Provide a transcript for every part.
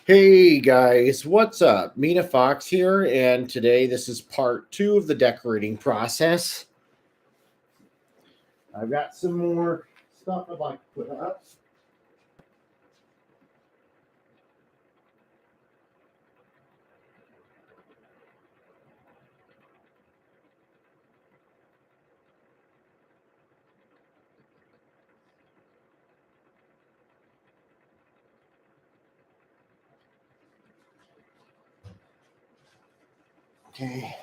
Hey guys, what's up? Mina Fox here, and today this is part 2 of the decorating process. I've got some more stuff I'd like to put up. Okay.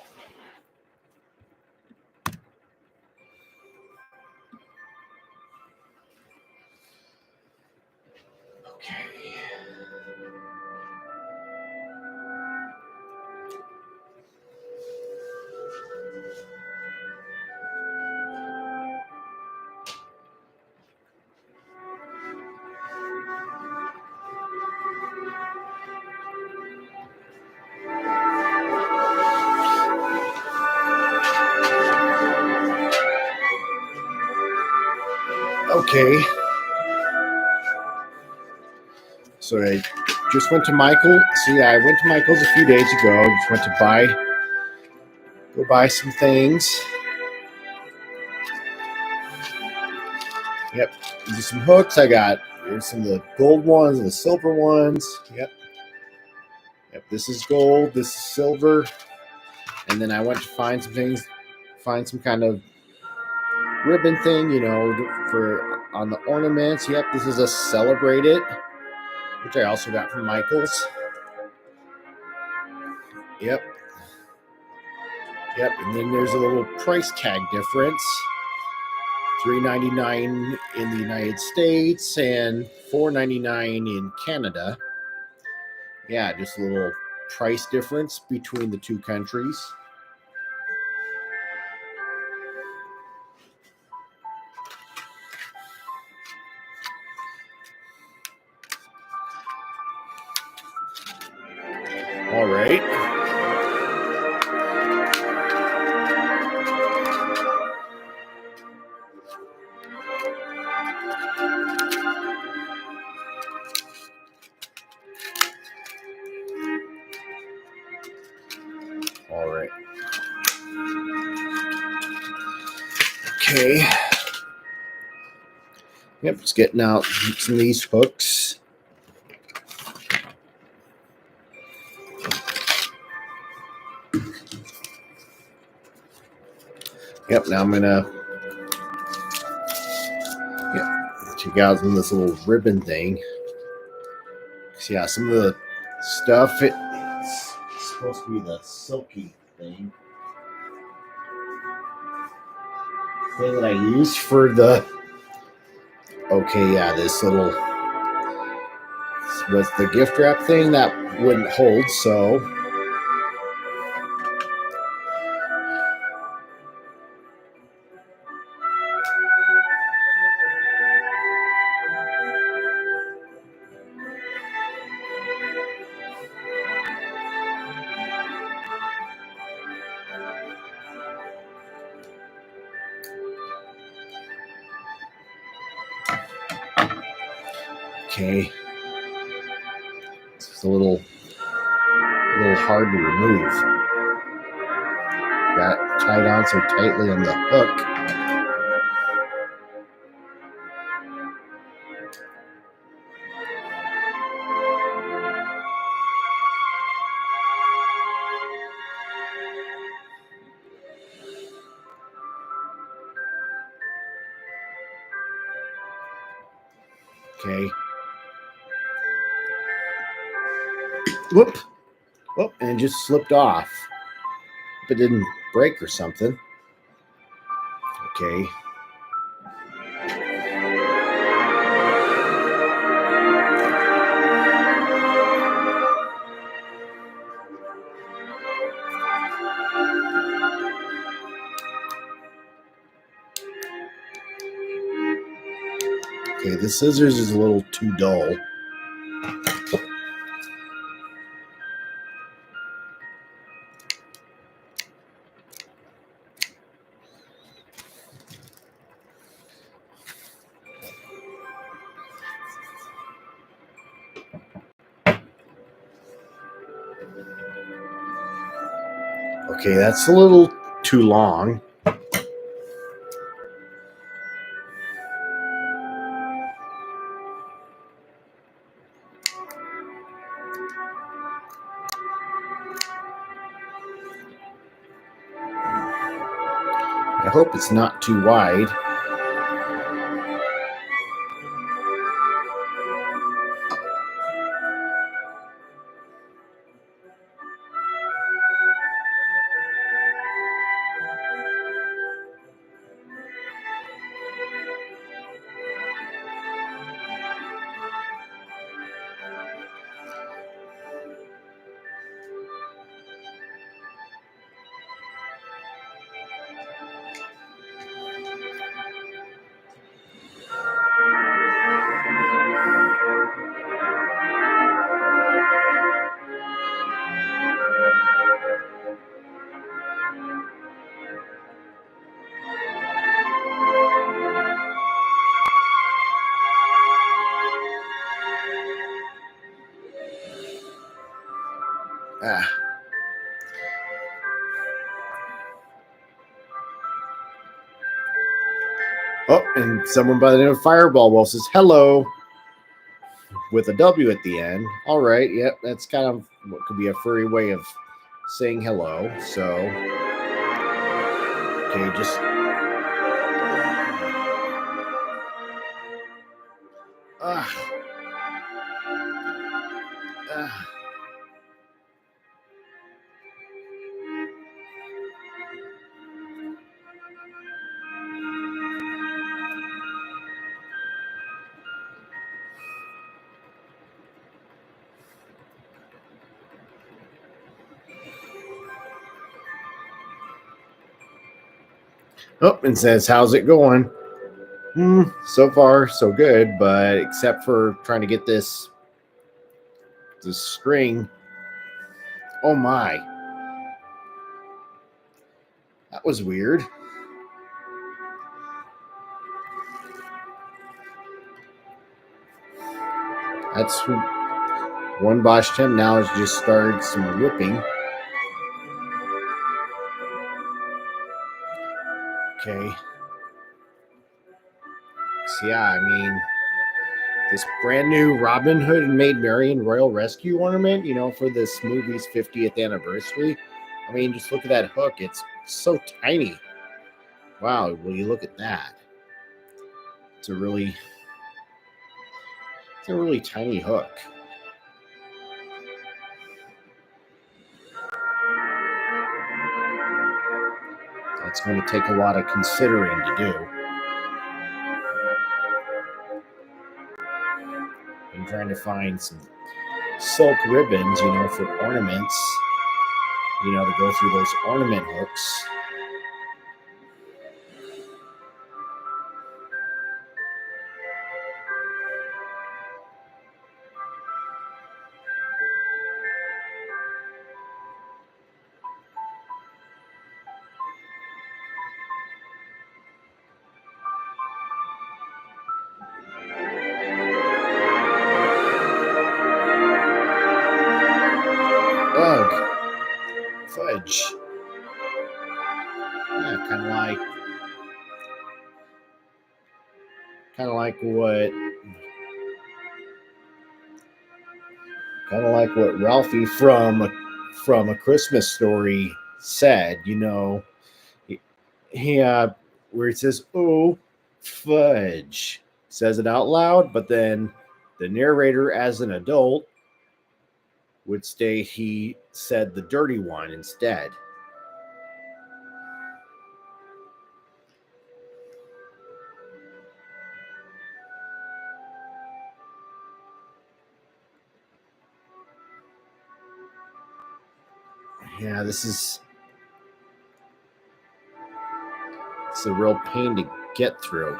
Okay. So I just went to Michael. See, I went to Michael's a few days ago. Just went to go buy some things. Yep. These are some hooks. Here's some of the gold ones and the silver ones. Yep. This is gold. This is silver. And then I went to find some things, find some kind of ribbon thing, for on the ornaments. Yep, this is a Celebrate It, which I also got from Michael's. Yep. And then there's a little price tag difference. $3.99 in the United States and $4.99 in Canada. Yeah, just a little price difference between the two countries. All right. All right. Okay. Yep, just getting out some of these hooks. Yep, now I'm gonna check out this little ribbon thing. So yeah, some of the stuff, it's supposed to be the silky thing that I use for the, this little, was the gift wrap thing that wouldn't hold, so okay. It's a little hard to remove. Got it tied on so tightly on the hook. Okay. Whoop. Oh, and it just slipped off. If it didn't break or something. Okay. Okay, the scissors is a little too dull. Okay, that's a little too long. I hope it's not too wide. Ah. Oh, and someone by the name of Fireball says hello with a W at the end. All right, yep, that's kind of what could be a furry way of saying hello. So, okay, just oh, and says, "How's it going?" So far, so good, but except for trying to get this string. Oh my, that was weird. That's one Bosch 10 now has just started some whipping. Okay. So yeah, I mean, this brand new Robin Hood and Maid Marian Royal Rescue ornament, for this movie's 50th anniversary. I mean, just look at that hook. It's so tiny. Wow, will you look at that? It's a really tiny hook. That's going to take a lot of considering to do. I'm trying to find some silk ribbons, for ornaments, to go through those ornament hooks. Ugh. Fudge. Yeah, kind of like what Ralphie from A Christmas Story said. He where it says, "Oh, fudge," says it out loud, but then the narrator, as an adult, would state he said the dirty one instead. Yeah, it's a real pain to get through.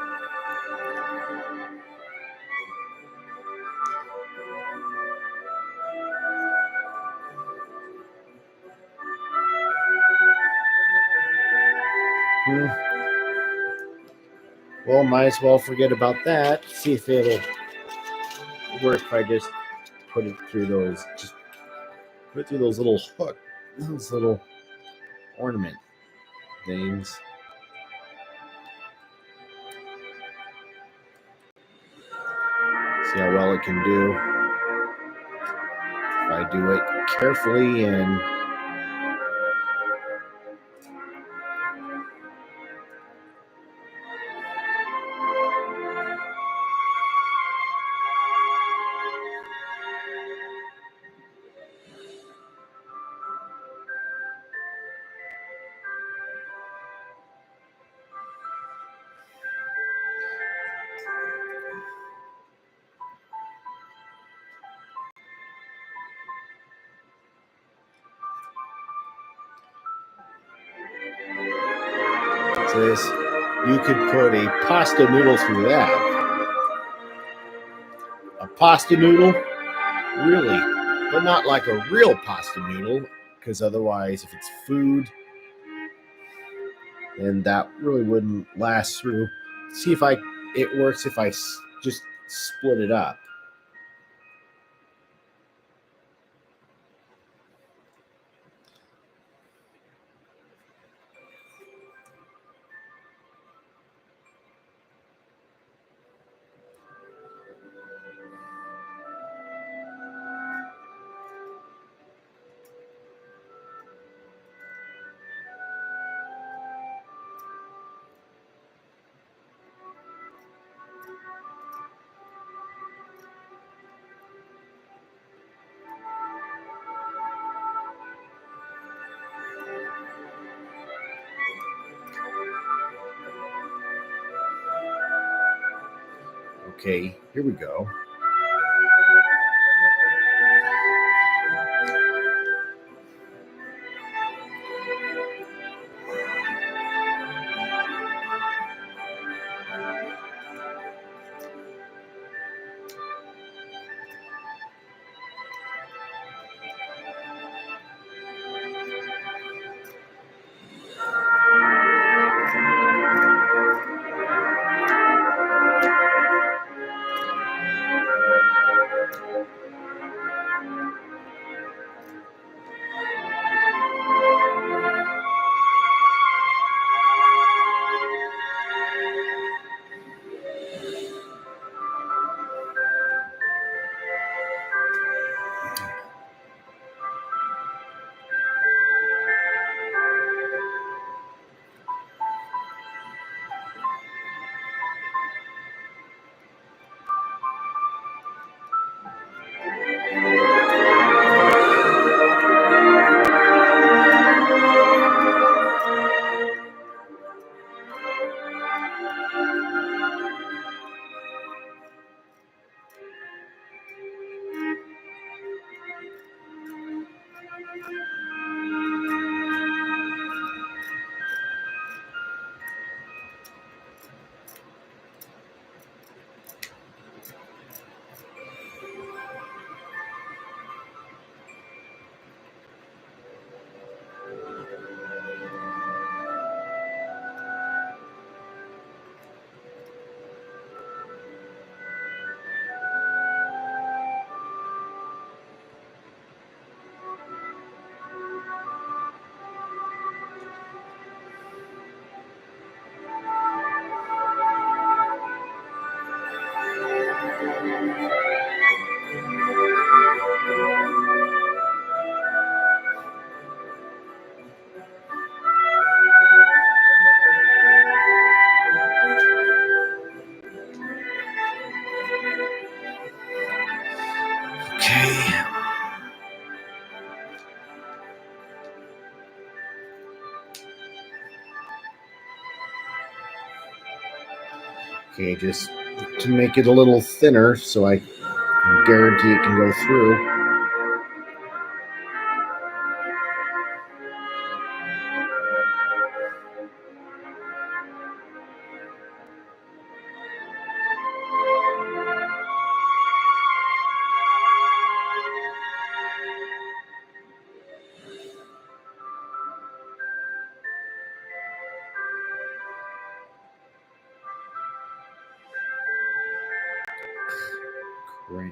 Well, might as well forget about that. See if it'll work if I just put it through those little hooks, those little ornament things. See how well it can do. If I do it carefully and this, you could put a pasta noodle through that. A pasta noodle, really, but not like a real pasta noodle, because otherwise, if it's food, then that really wouldn't last through. See if it works if I just split it up. Okay, here we go. Okay, just to make it a little thinner so I guarantee it can go through. Great.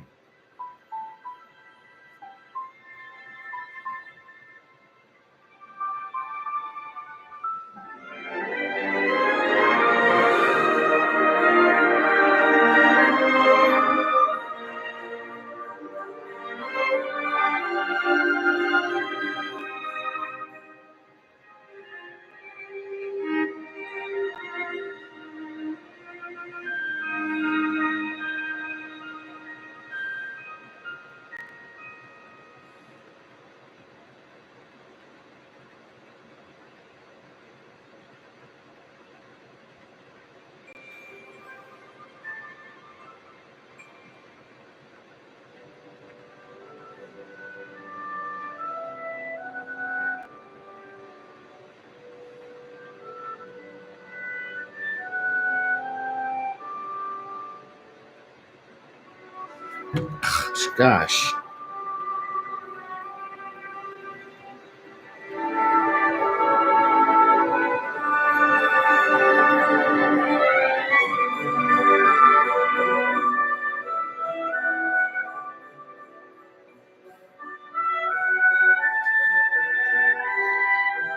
Gosh.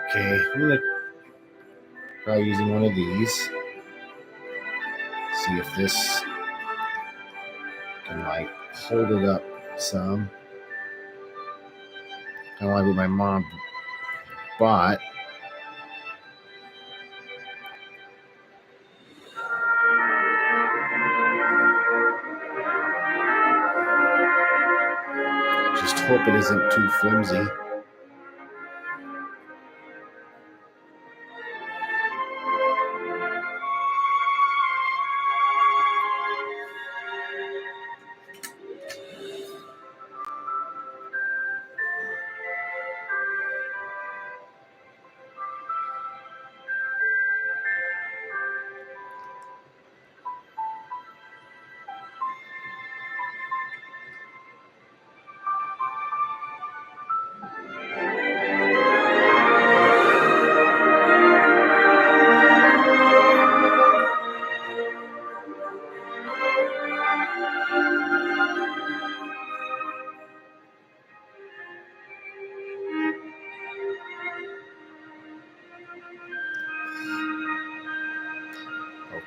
Okay, I'm going to try using one of these. See if this can like hold it up some. Kind of like what my mom bought. Just hope it isn't too flimsy.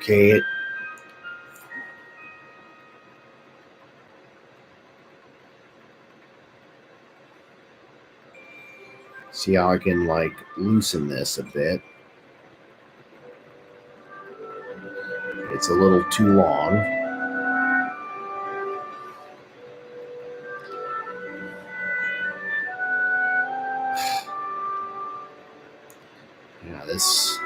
Okay. See how I can like loosen this a bit. It's a little too long. Yeah, this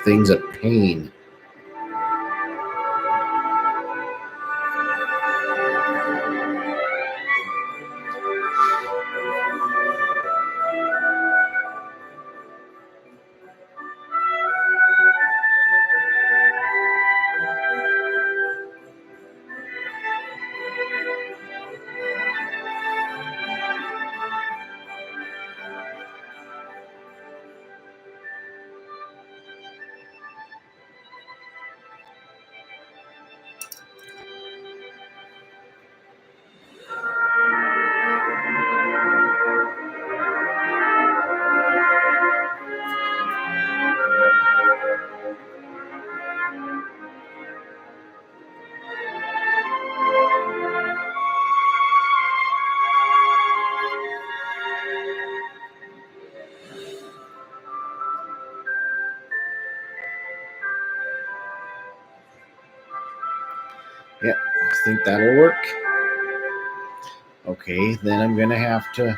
thing's a pain. Yeah, I think that'll work. Okay, then I'm gonna have to. Okay,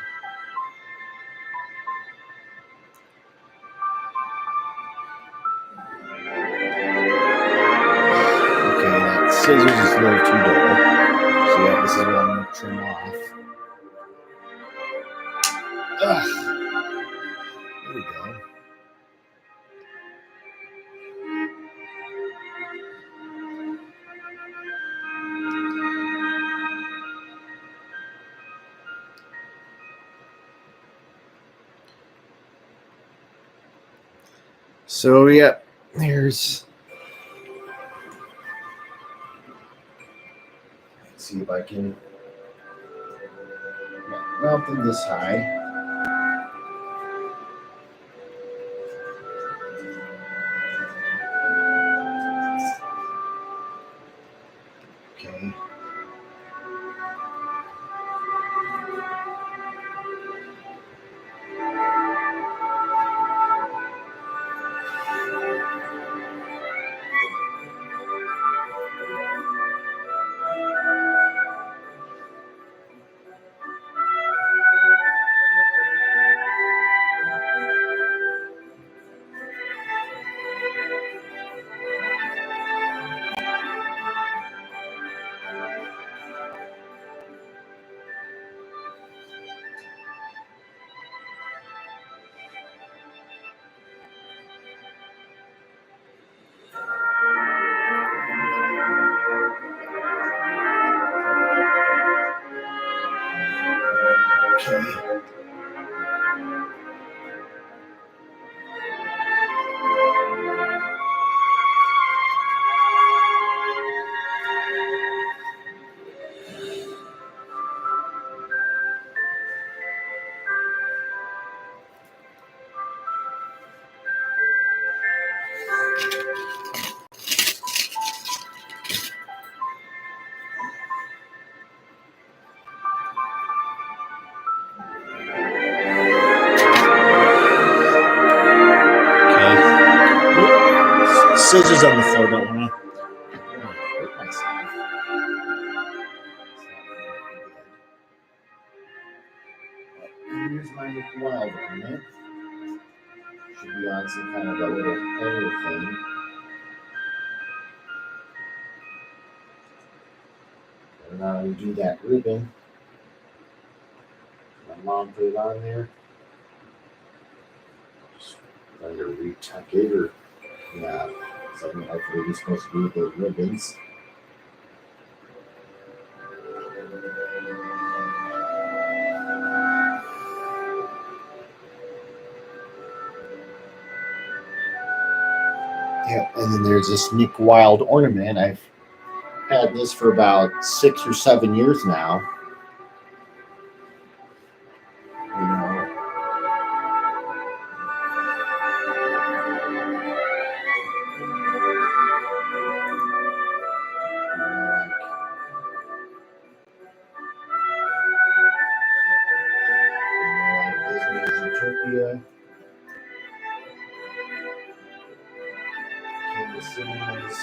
that scissors is a little too dull. So yeah, this is what I'm gonna trim off. Ugh. There we go. So yeah, there's. Let's see if I can mount them this high. Okay. scissors on the floor. Don't want to hurt myself. And here's my wild ornament. Should be on some kind of a little hanger thing. And now we do that ribbon. My mom put it on there. Just either retuck it or yeah, something like what you're supposed to do with those ribbons. Yeah, and then there's this Nick Wild ornament. I've had this for about 6 or 7 years now. You know, Disney's Utopia, Kansas Cinemas.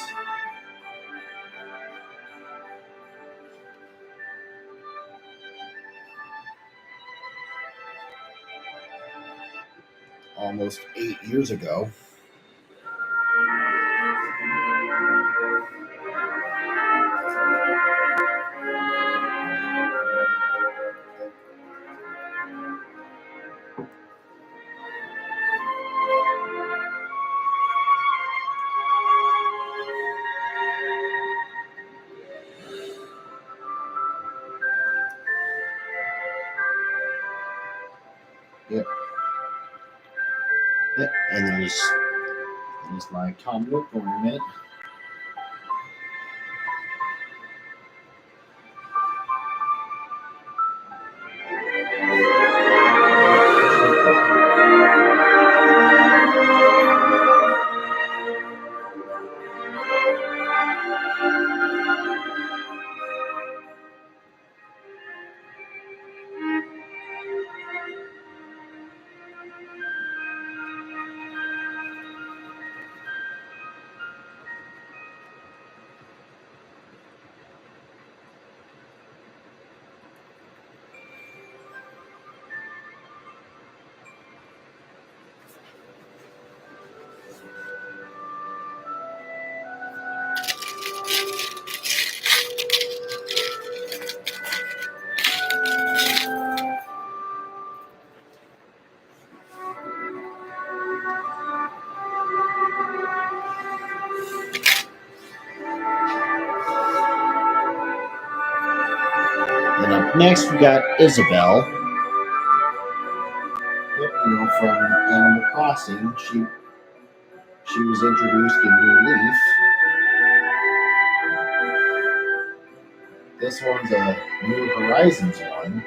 Almost 8 years ago. Yep. Yep. And there's my Tom Nook ornament. And up next we got Isabel. Yep, you know, from Animal Crossing. She was introduced in New Leaf. This one's a New Horizons one.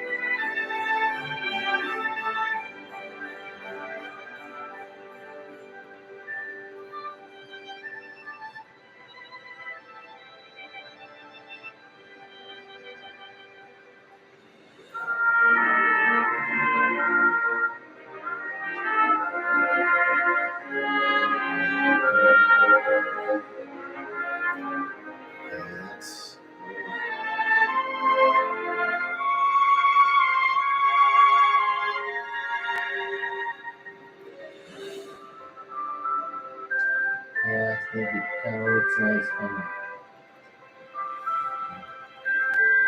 Yeah, I think it kind of looks nice. Kind of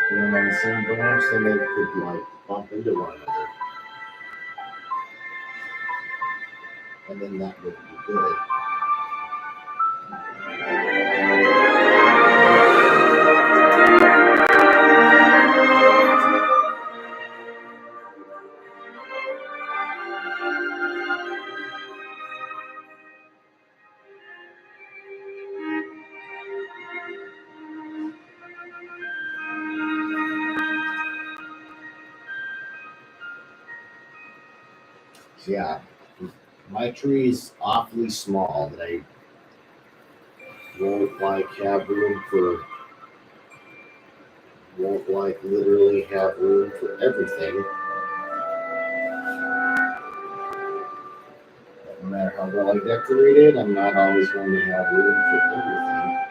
doing them on the same branch, then they could like bump into one another, and then that would be good. So yeah, my tree is awfully small. That I won't like have room for. Won't like literally have room for everything. No matter how well I decorate it, I'm not always going to have room for everything.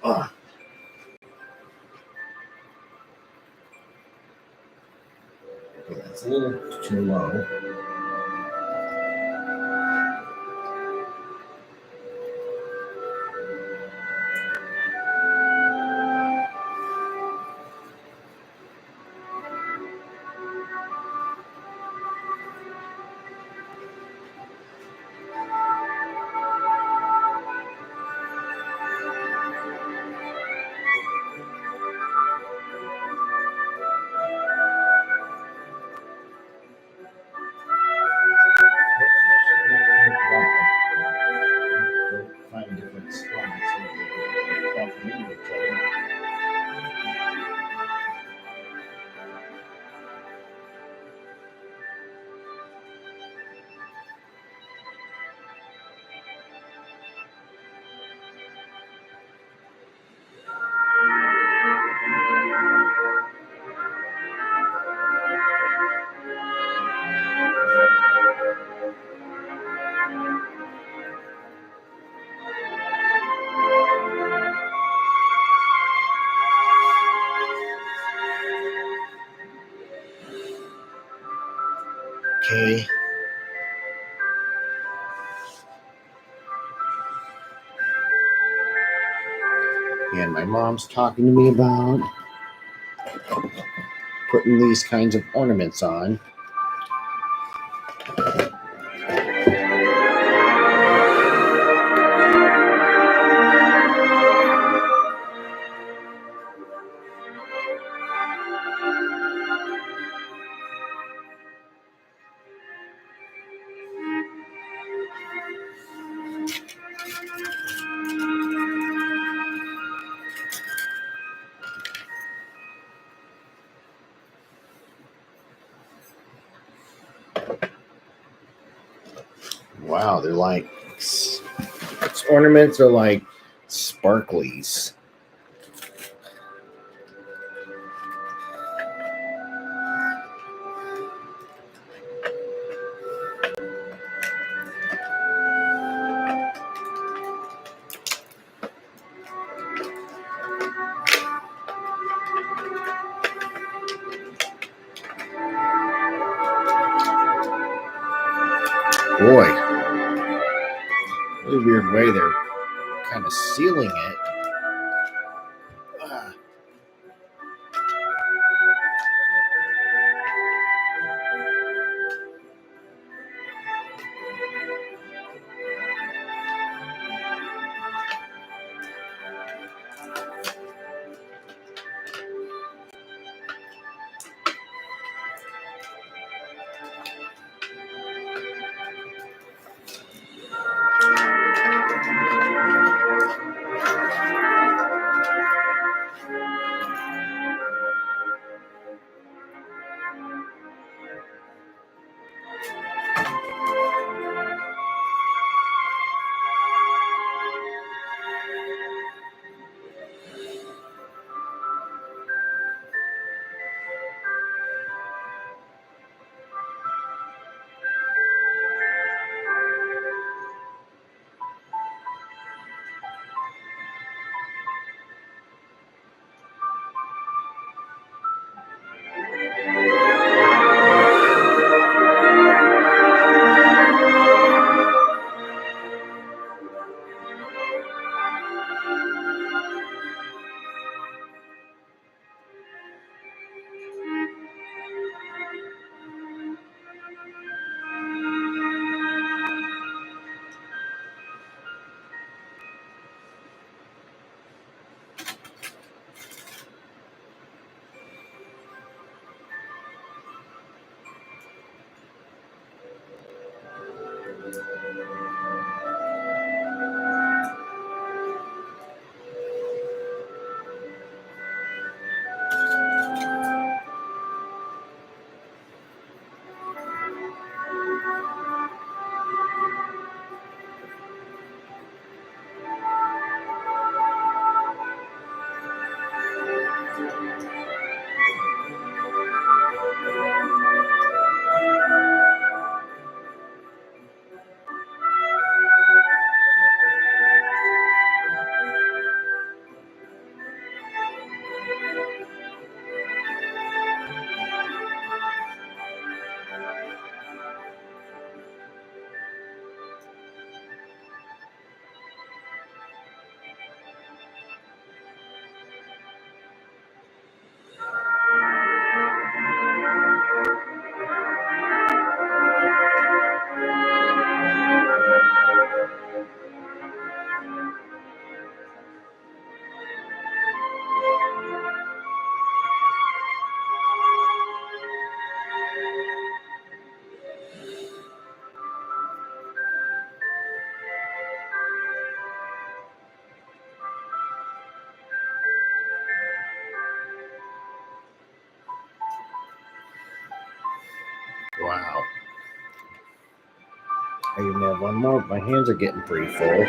Oh. Okay, that's a little too low. Find different spots so they can complement each other. Okay. And my mom's talking to me about putting these kinds of ornaments on. Wow, they're like ornaments are like sparklies. Boy, really weird way they're kind of sealing it. I even have one more. My hands are getting pretty full.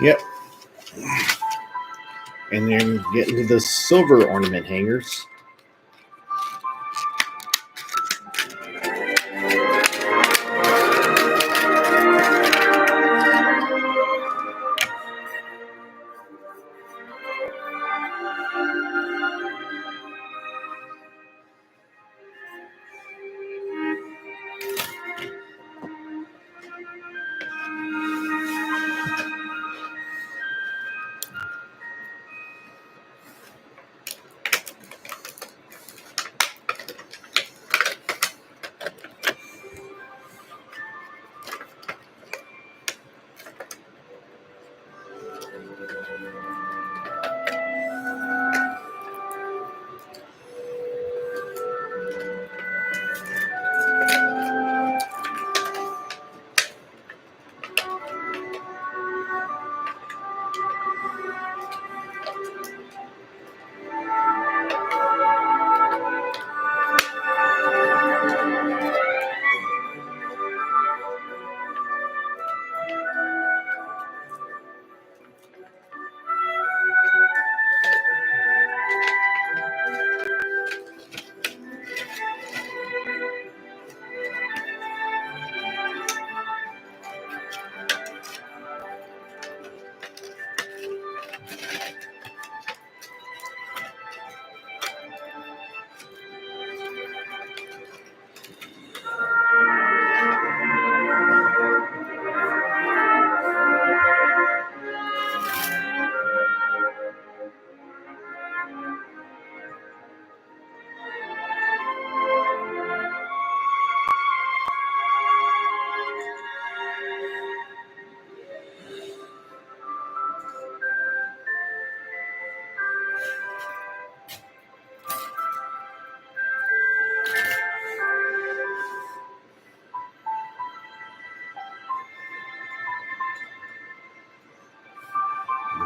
Yep. And then get into the silver ornament hangers.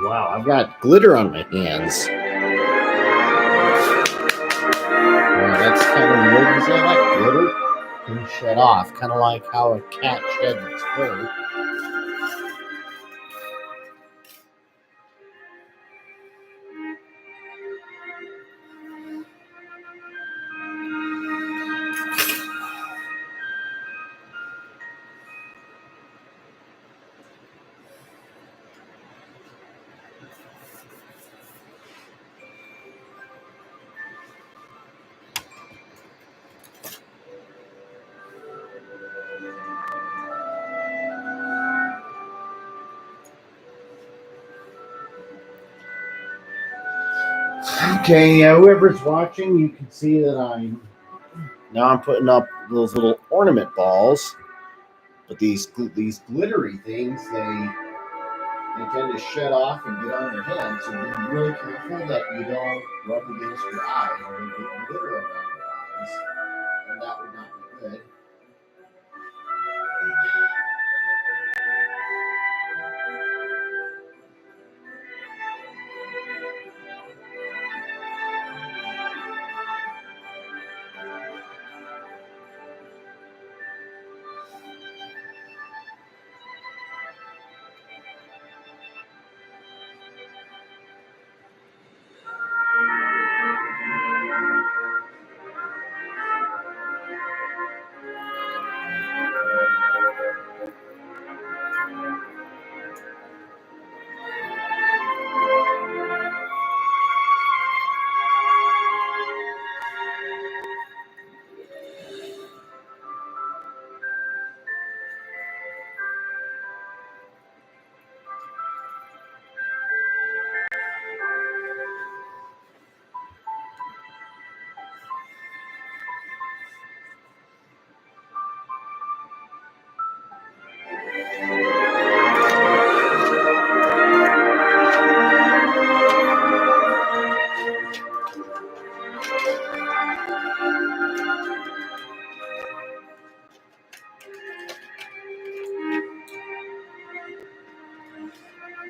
Wow, I've got glitter on my hands. Wow, that's kind of weird. Is that like glitter? And shed off, kind of like how a cat sheds its fur. Okay, whoever's watching, you can see that I'm putting up those little ornament balls, but these glittery things, they tend to shed off and get on your hands, so be really careful that you don't rub against your eye or you get glitter around your eyes, and that would not be good.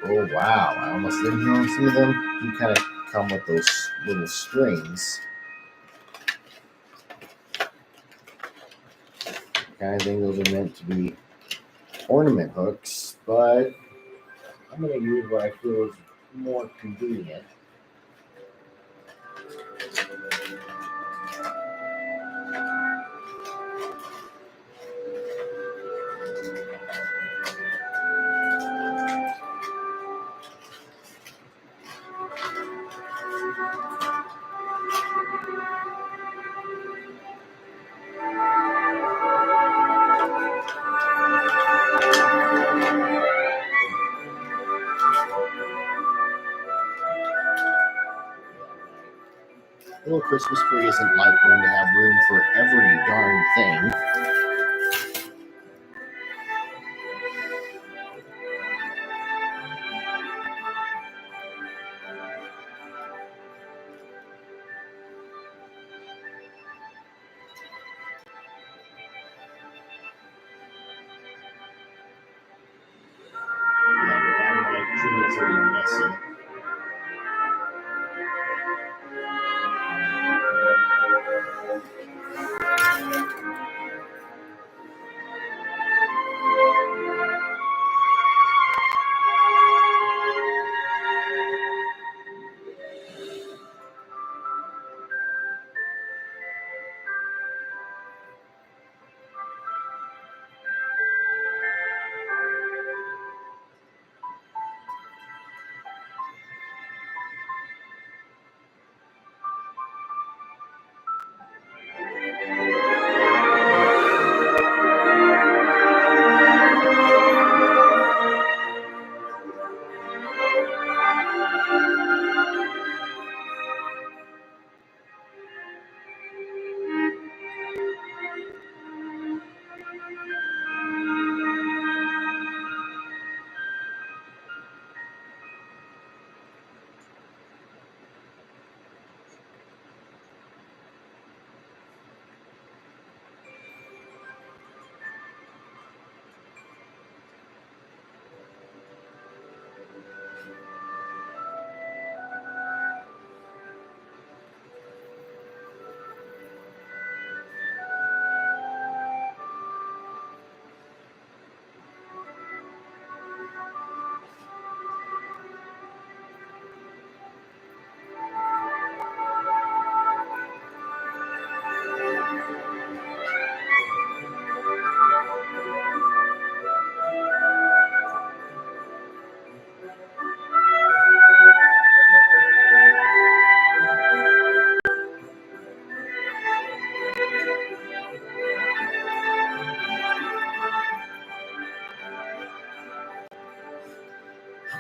Oh wow, I almost didn't even see them. You kind of come with those little strings. Kind of think those are meant to be ornament hooks, but I'm going to use what I feel is more convenient. A little Christmas tree isn't like going to have room for every darn thing. Yeah, my tree is very messy.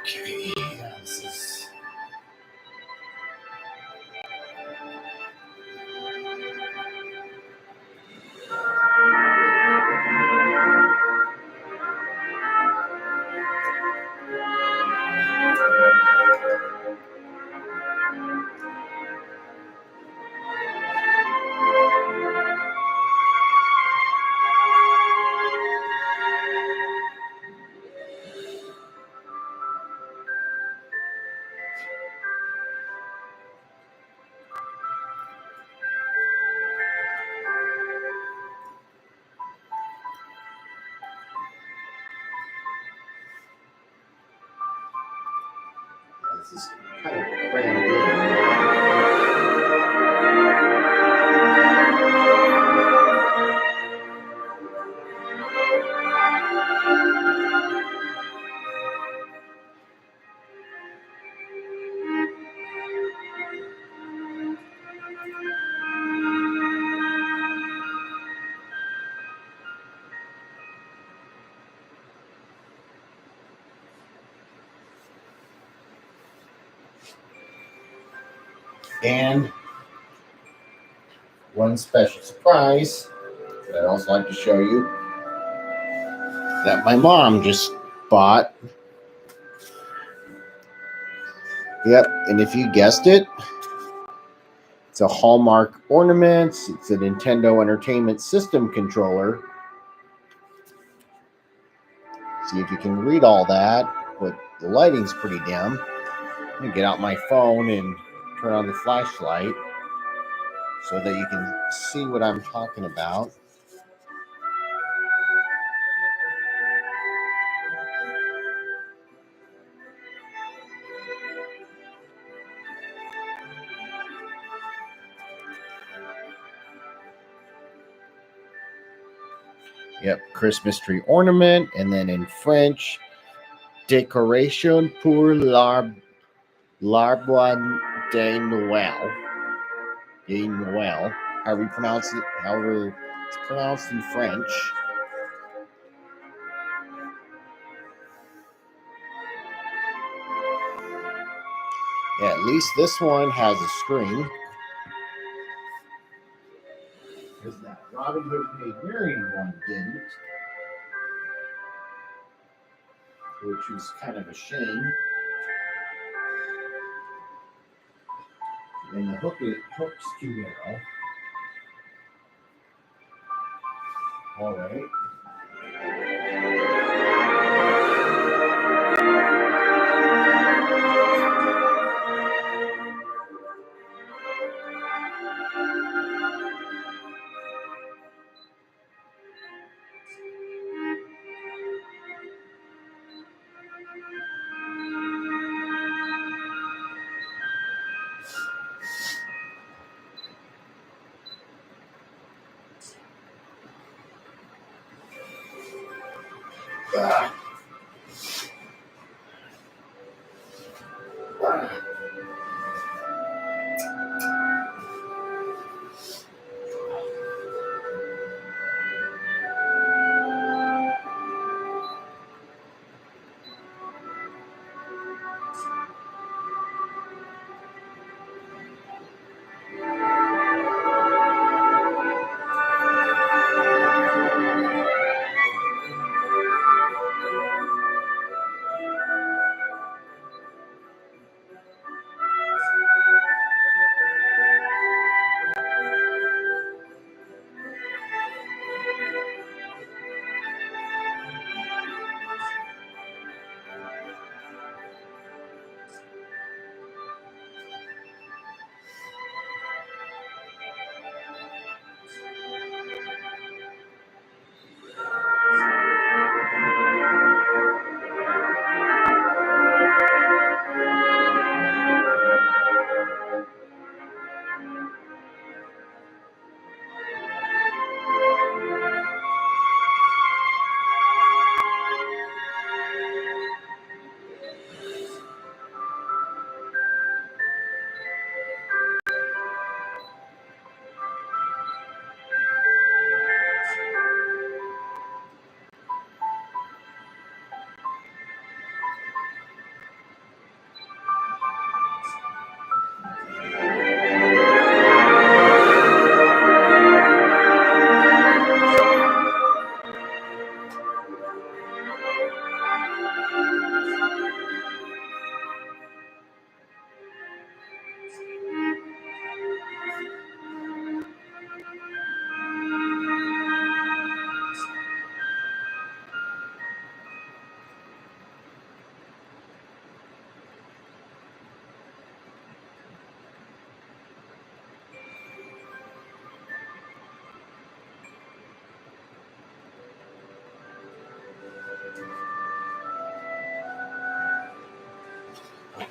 Okay, yeah, this is This is kind of crammed in. And one special surprise that I'd also like to show you that my mom just bought. Yep, and if you guessed it, it's a Hallmark Ornaments. It's a Nintendo Entertainment System controller. See if you can read all that, but the lighting's pretty dim. I'm going to get out my phone and turn on the flashlight so that you can see what I'm talking about. Yep, Christmas tree ornament, and then in French, décoration pour l'arbre de Noël. De Noël, however it's pronounced in French. Yeah, at least this one has a screen. Because that Robin Hood Maid Marian one didn't, which was kind of a shame. And the hook's too narrow. All right.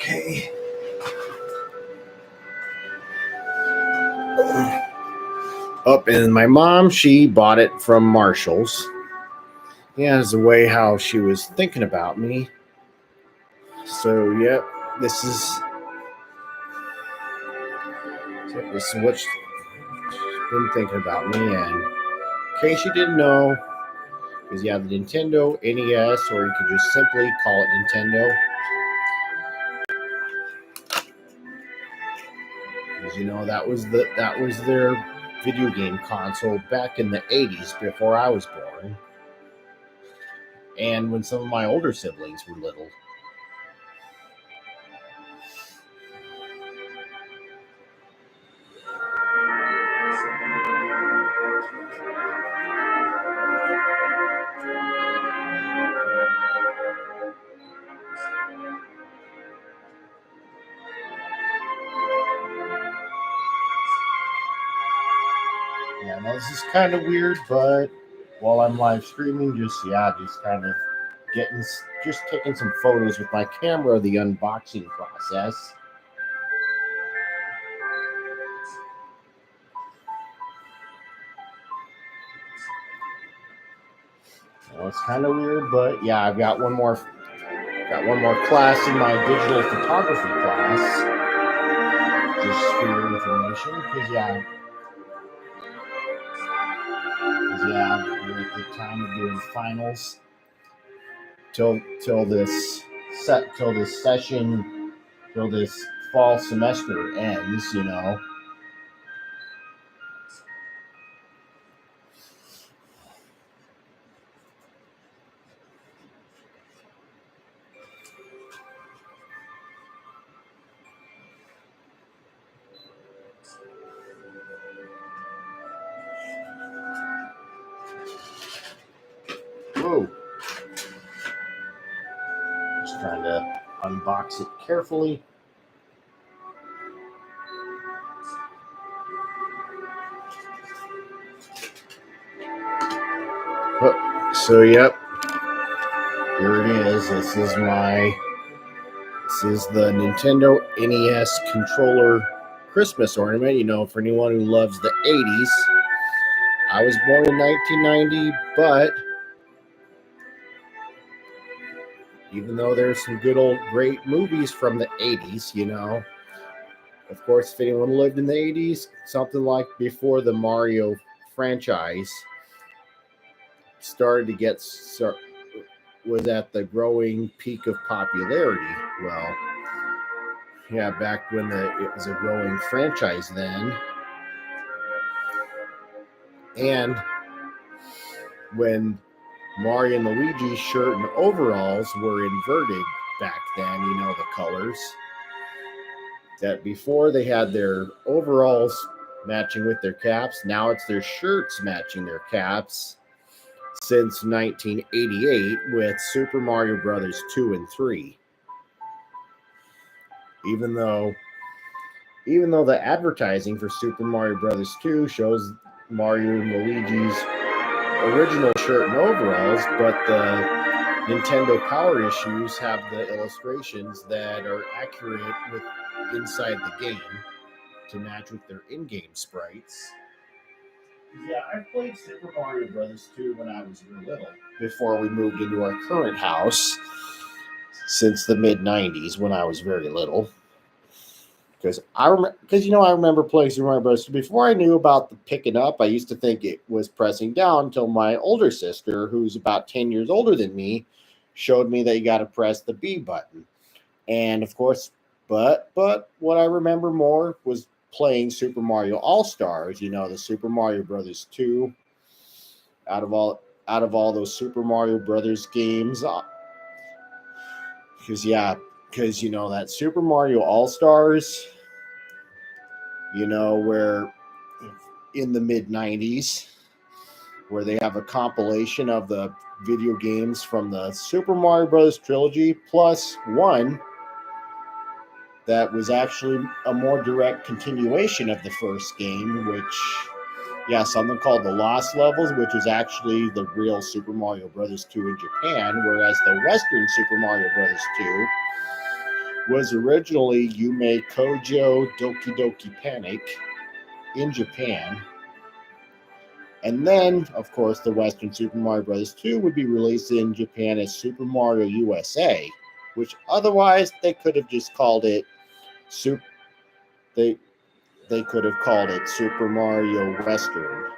Okay. Up, and my mom, she bought it from Marshall's. Yeah, it's the way how she was thinking about me. So, yep, this is what she's been thinking about me. And in case you didn't know, because you have the Nintendo NES, or you could just simply call it Nintendo. Because that was their video game console back in the 80s, before I was born, and when some of my older siblings were little. Yeah, now this is kind of weird, but while I'm live streaming, just kind of taking some photos with my camera of the unboxing process. Well, it's kind of weird, but yeah, I've got one more class in my digital photography class, just for your information, because we're at the time of doing finals till this fall semester ends. Whoa! Just trying to unbox it carefully. So yep, here it is. This is the Nintendo NES controller Christmas ornament. For anyone who loves the 80s. I was born in 1990, but even though there's some good old great movies from the 80s, of course, if anyone lived in the 80s, something like before the Mario franchise started to was at the growing peak of popularity. Well, yeah, back when it was a growing franchise then, and when Mario and Luigi's shirt and overalls were inverted back then, the colors. That before they had their overalls matching with their caps, now it's their shirts matching their caps since 1988 with Super Mario Brothers 2 and 3. Even though the advertising for Super Mario Brothers 2 shows Mario and Luigi's original shirt and overalls, but the Nintendo Power issues have the illustrations that are accurate with inside the game to match with their in-game sprites. Yeah, I played Super Mario Brothers 2 when I was real little, before we moved into our current house since the mid-90s when I was very little. Because I remember playing Super Mario Bros. Before I knew about the picking up, I used to think it was pressing down until my older sister, who's about 10 years older than me, showed me that you got to press the B button. And of course, but what I remember more was playing Super Mario All-Stars, the Super Mario Brothers 2. Out of all those Super Mario Brothers games, because that Super Mario All-Stars, where in the mid-90s, where they have a compilation of the video games from the Super Mario Brothers trilogy, plus one that was actually a more direct continuation of the first game, which, something called the Lost Levels, which is actually the real Super Mario Brothers 2 in Japan, whereas the Western Super Mario Brothers 2 was originally Yume Kojo Doki Doki Panic in Japan. And then, of course, the Western Super Mario Bros. 2 would be released in Japan as Super Mario USA, which otherwise they could have just called it they could have called it Super Mario Western.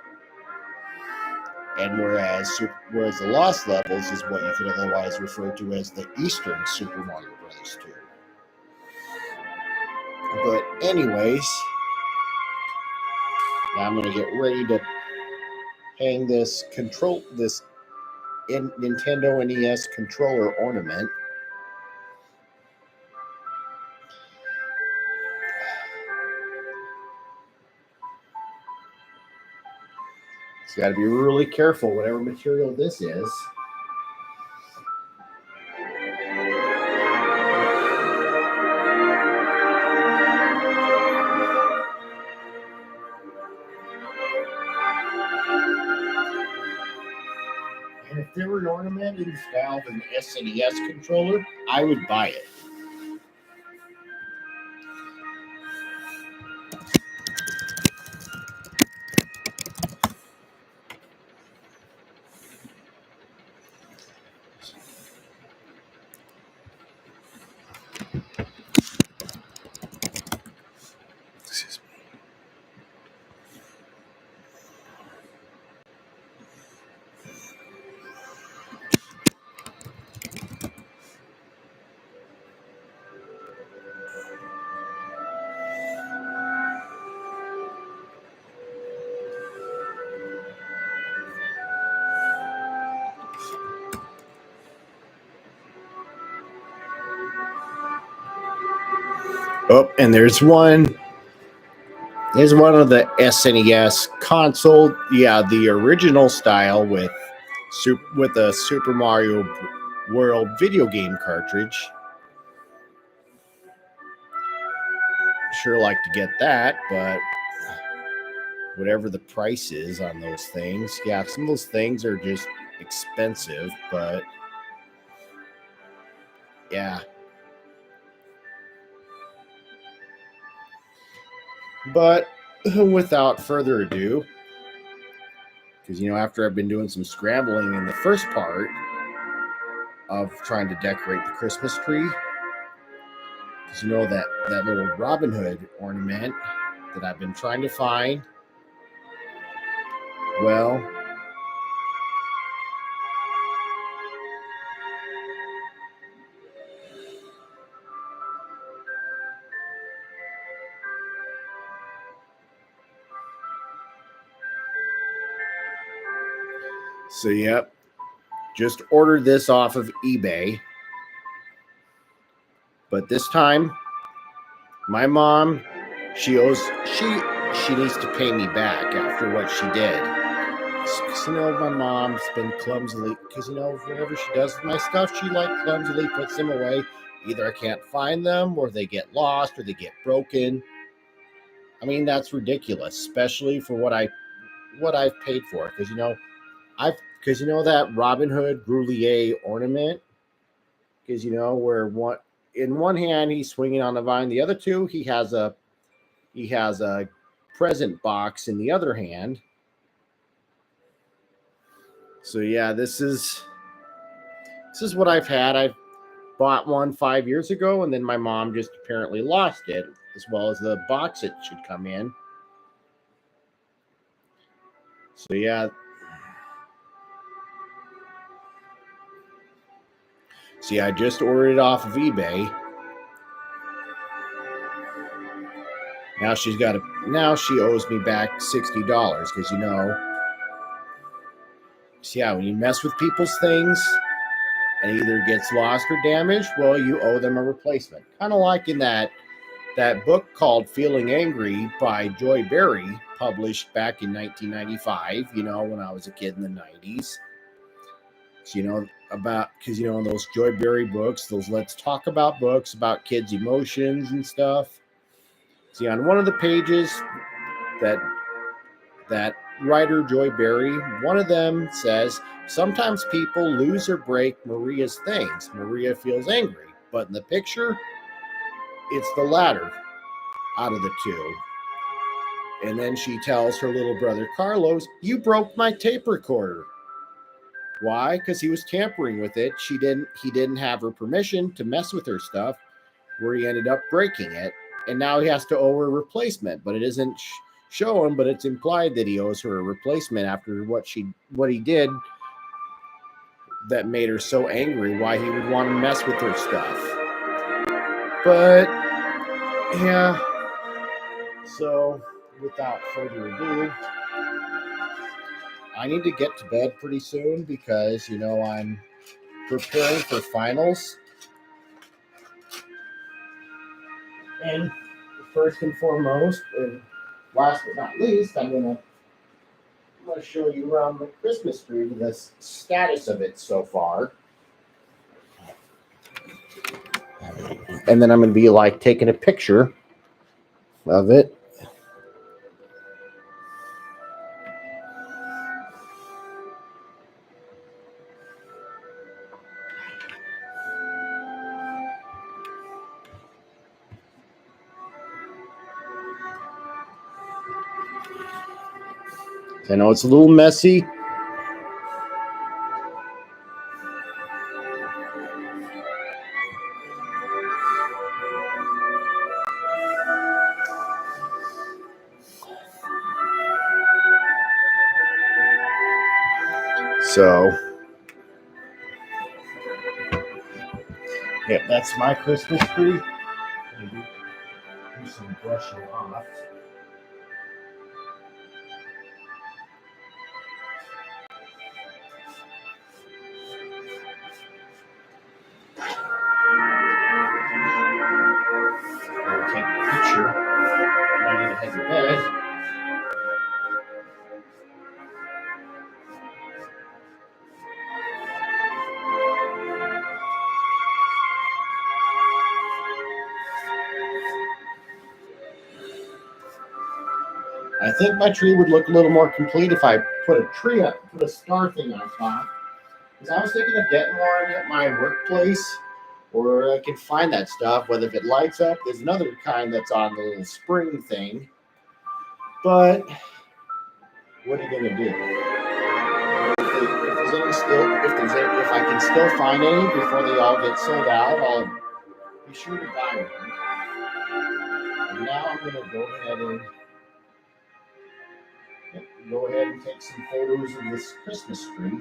And whereas the Lost Levels is what you could otherwise refer to as the Eastern Super Mario Bros. 2. But anyways, now I'm going to get ready to hang this Nintendo NES controller ornament. So you got to be really careful, whatever material this is. And if there were an ornament in the style of an SNES controller, I would buy it. Excuse me. Oh, and there's one. There's one of the SNES console. Yeah, the original style with a Super Mario World video game cartridge. Sure like to get that, but whatever the price is on those things. Yeah, some of those things are just expensive, but yeah. But without further ado, because after I've been doing some scrambling in the first part of trying to decorate the Christmas tree, because that little Robin Hood ornament that I've been trying to find, well, so yep, just ordered this off of eBay. But this time, my mom, she needs to pay me back after what she did. Because, my mom's been clumsily, because, whatever she does with my stuff, she clumsily puts them away. Either I can't find them, or they get lost, or they get broken. I mean, that's ridiculous, especially for what I've paid for. Because, that Robin Hood Gruyere ornament, because, where in one hand he's swinging on the vine, the other two he has a present box in the other hand. So yeah, this is what I've had. I bought one 5 years ago, and then my mom just apparently lost it, as well as the box it should come in. So yeah. See, I just ordered it off of eBay. Now she owes me back $60 because so yeah, when you mess with people's things and either gets lost or damaged, well, you owe them a replacement. Kind of like in that book called Feeling Angry by Joy Berry, published back in 1995, when I was a kid in the 90s. So, because, in those Joy Berry books, those Let's Talk About books about kids' emotions and stuff. See, on one of the pages that writer Joy Berry, one of them says, sometimes people lose or break Maria's things. Maria feels angry. But in the picture, it's the latter out of the two. And then she tells her little brother Carlos, "You broke my tape recorder." Why? Because he was tampering with it. He didn't have her permission to mess with her stuff, where he ended up breaking it. And now he has to owe her a replacement, but it isn't shown, but it's implied that he owes her a replacement after what he did that made her so angry, why he would want to mess with her stuff. But yeah, so without further ado, I need to get to bed pretty soon because, I'm preparing for finals. And first and foremost, and last but not least, I'm going to show you around the Christmas tree, the status of it so far. And then I'm going to be like taking a picture of it. I know it's a little messy. So, yeah, that's my Christmas tree. Do some brushing off. I'll take a picture. I need to head to bed. I think my tree would look a little more complete if I put a star thing on top. Because I was thinking of getting one at my workplace, or I can find that stuff. Whether if it lights up, there's another kind that's on the little spring thing. But what are you gonna do? If I can still find any before they all get sold out, I'll be sure to buy one. And now I'm gonna go ahead and take some photos of this Christmas tree.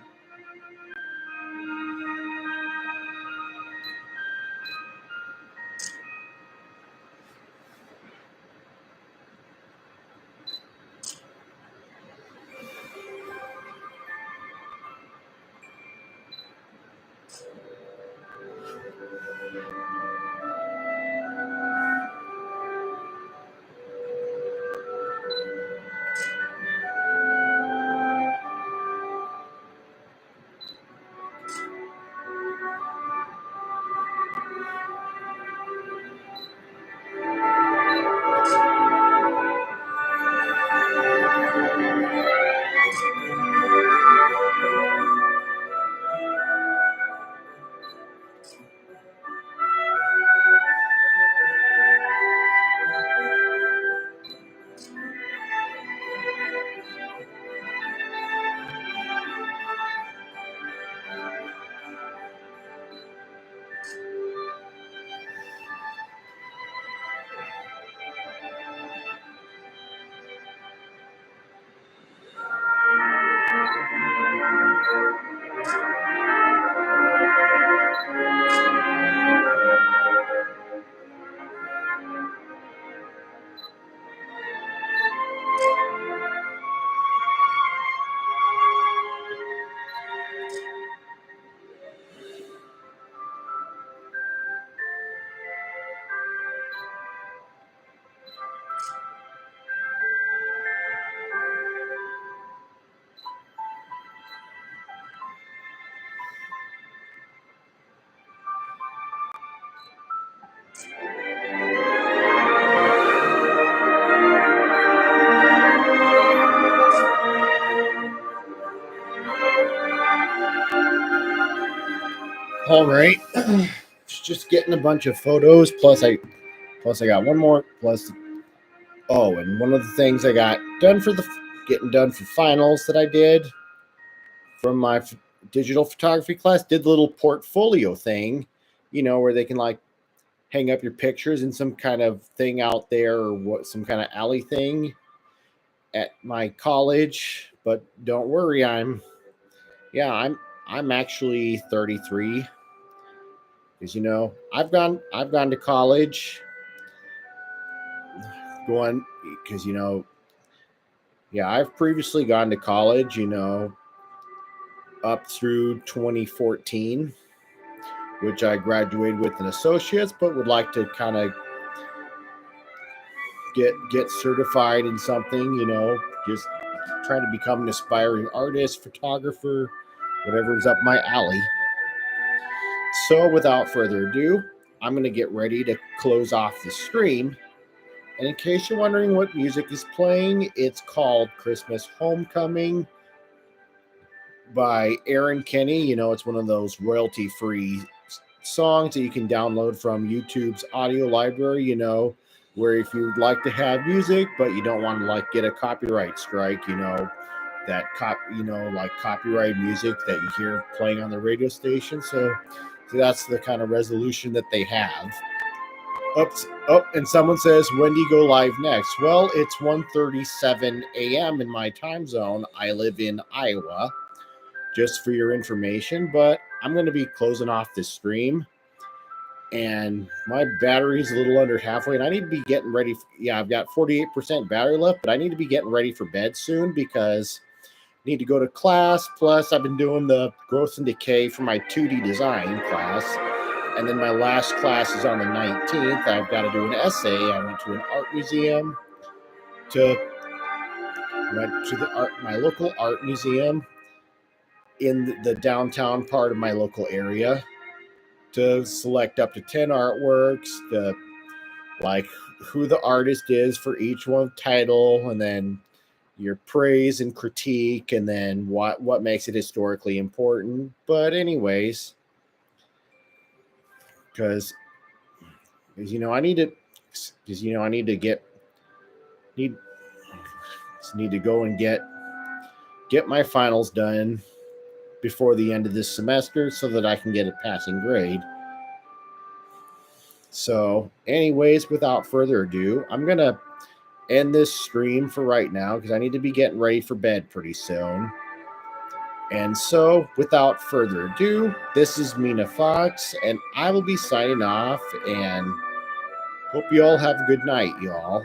All right, just getting a bunch of photos. Plus, I Plus, I got one more. Plus, oh, and one of the things I got done for getting done for finals that I did from my digital photography class, did the little portfolio thing, where they can like hang up your pictures in some kind of thing out there, or some kind of alley thing at my college. But don't worry, I'm actually 33, because I've gone to college, because I've previously gone to college, up through 2014, which I graduated with an associate's, but would like to kind of get certified in something, just trying to become an aspiring artist, photographer, whatever's up my alley. So without further ado, I'm going to get ready to close off the stream. And in case you're wondering what music is playing, it's called Christmas Homecoming by Aaron Kenny. It's one of those royalty-free songs that you can download from YouTube's audio library, where if you'd like to have music, but you don't want to like get a copyright strike, that like copyright music that you hear playing on the radio station. So that's the kind of resolution that they have. And someone says, when do you go live next? Well, it's 1:37 a.m. in my time zone. I live in Iowa, just for your information, but I'm going to be closing off this stream, and my battery's a little under halfway, and I need to be getting ready. I've got 48% battery left, but I need to be getting ready for bed soon because I need to go to class. Plus, I've been doing the growth and decay for my 2D design class. And then my last class is on the 19th. I've got to do an essay. I went to an art museum, my local art museum in the downtown part of my local area, to select up to 10 artworks, to like who the artist is for each one, title, and then your praise and critique, and then what makes it historically important. But anyways, because I need to go and get my finals done before the end of this semester so that I can get a passing grade. So anyways, without further ado, I'm gonna end this stream for right now because I need to be getting ready for bed pretty soon. And so, without further ado, this is Mina Fox, and I will be signing off, and hope you all have a good night, y'all.